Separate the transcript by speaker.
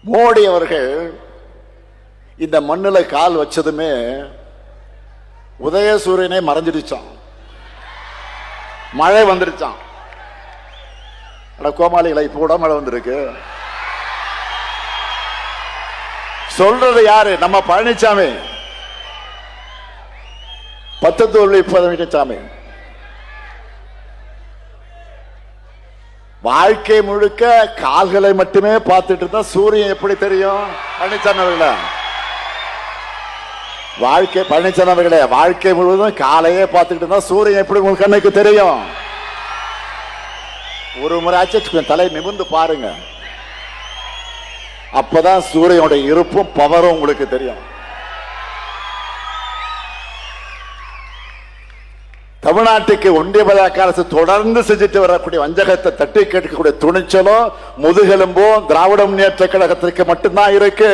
Speaker 1: மோடி அவர்கள் இந்த மண்ணில் கால் வச்சதுமே உதயசூரியனை மறைஞ்சிடுச்சான், மழை வந்துருச்சான். கோமாளிகளை இப்ப கூட மழை வந்திருக்கு. சொல்றது யாரு? நம்ம பழனிசாமி, 10 பழனிசாமி. வாழ்க்கை முழுக்க கால்களை மட்டுமே பார்த்துட்டு இருந்தா சூரியன் எப்படி தெரியும்? பழனிசாமி அவர்களே, பழனிசாமி அவர்களே, வாழ்க்கை முழுவதும் காலையே பார்த்துக்கிட்டு இருந்தா சூரியன் எப்படி உங்க கண்ணுக்கு தெரியும்? ஒரு முறை ஆச்சு தலை நிமிர்ந்து பாருங்க, அப்பதான் சூரியனுடைய இருப்பும் பவரும் உங்களுக்கு தெரியும். தமிழ்நாட்டுக்கு ஒன்றிய பாஜக அரசு தொடர்ந்து செஞ்சுட்டு வரக்கூடிய வஞ்சகத்தை தட்டி கேட்கக்கூடிய துணிச்சலும் முதுகெலும்பும் திராவிட முன்னேற்ற கழகத்திற்கு மட்டும்தான் இருக்கு.